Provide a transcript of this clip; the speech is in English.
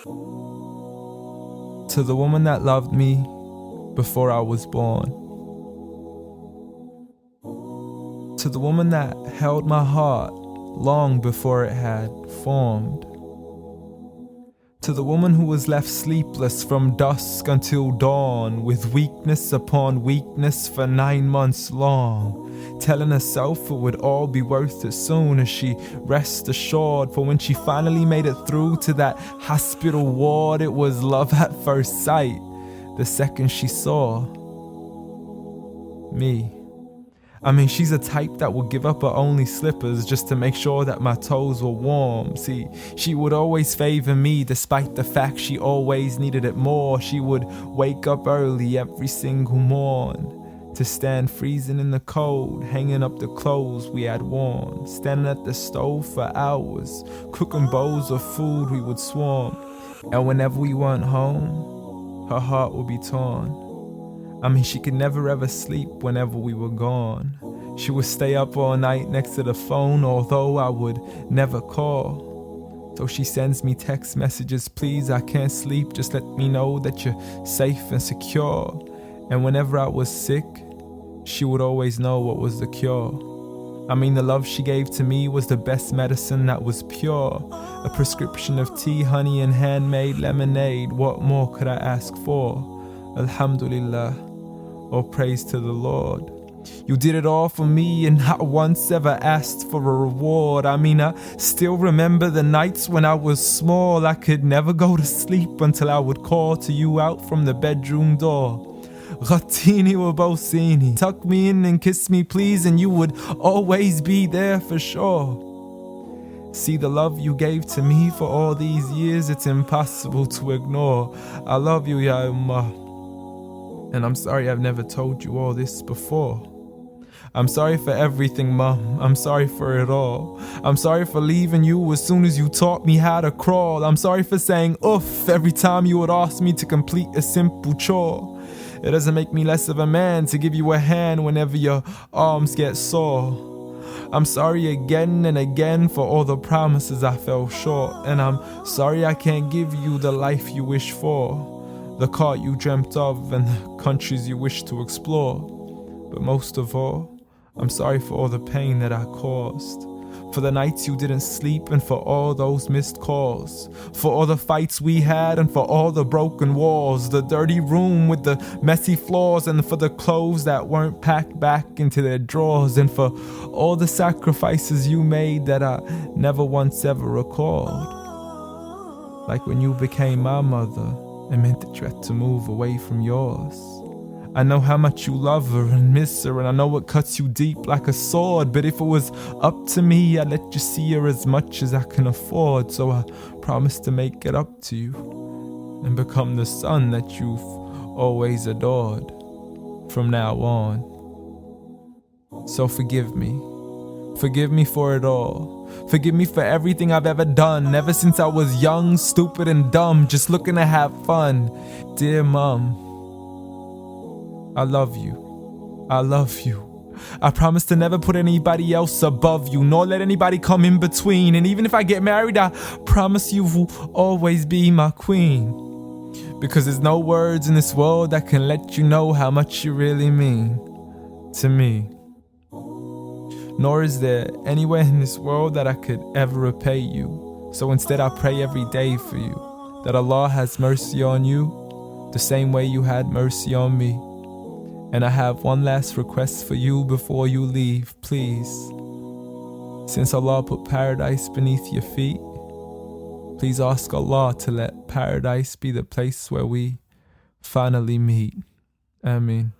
To the woman that loved me before I was born. To the woman that held my heart long before it had formed. To the woman who was left sleepless from dusk until dawn, with weakness upon weakness for 9 months long, telling herself it would all be worth it soon as she rest assured. For when she finally made it through to that hospital ward, it was love at first sight the second she saw me. I mean, she's a type that would give up her only slippers just to make sure that my toes were warm. See, she would always favor me despite the fact she always needed it more. She would wake up early every single morn to stand freezing in the cold, hanging up the clothes we had worn, standing at the stove for hours, cooking bowls of food we would swarm. And whenever we weren't home, her heart would be torn. I mean, she could never ever sleep whenever we were gone. She would stay up all night next to the phone, although I would never call. So she sends me text messages, please, I can't sleep, just let me know that you're safe and secure. And whenever I was sick, she would always know what was the cure. I mean, the love she gave to me was the best medicine that was pure. A prescription of tea, honey, and handmade lemonade. What more could I ask for? Alhamdulillah. Oh, praise to the Lord. You did it all for me and not once ever asked for a reward. I mean, I still remember the nights when I was small. I could never go to sleep until I would call to you out from the bedroom door. Ghattini wa bawsini, tuck me in and kiss me please, and you would always be there for sure. See, the love you gave to me for all these years, it's impossible to ignore. I love you, Ya Ummah. And I'm sorry I've never told you all this before. I'm sorry for everything, Mum. I'm sorry for it all. I'm sorry for leaving you as soon as you taught me how to crawl. I'm sorry for saying oof every time you would ask me to complete a simple chore. It doesn't make me less of a man to give you a hand whenever your arms get sore. I'm sorry again and again for all the promises I fell short. And I'm sorry I can't give you the life you wish for, the car you dreamt of and the countries you wish to explore. But most of all, I'm sorry for all the pain that I caused, for the nights you didn't sleep and for all those missed calls, for all the fights we had and for all the broken walls, the dirty room with the messy floors, and for the clothes that weren't packed back into their drawers, and for all the sacrifices you made that I never once ever recalled. Like when you became my mother, it meant that you had to move away from yours. I know how much you love her and miss her, and I know it cuts you deep like a sword. But if it was up to me, I'd let you see her as much as I can afford. So I promise to make it up to you and become the son that you've always adored from now on. So forgive me. Forgive me for it all. Forgive me for everything I've ever done, ever since I was young, stupid and dumb, just looking to have fun. Dear Mom, I love you. I love you. I promise to never put anybody else above you, nor let anybody come in between. And even if I get married, I promise you will always be my queen. Because there's no words in this world that can let you know how much you really mean to me. Nor is there anywhere in this world that I could ever repay you. So instead I pray every day for you, that Allah has mercy on you the same way you had mercy on me. And I have one last request for you before you leave, please. Since Allah put paradise beneath your feet, please ask Allah to let paradise be the place where we finally meet. Ameen.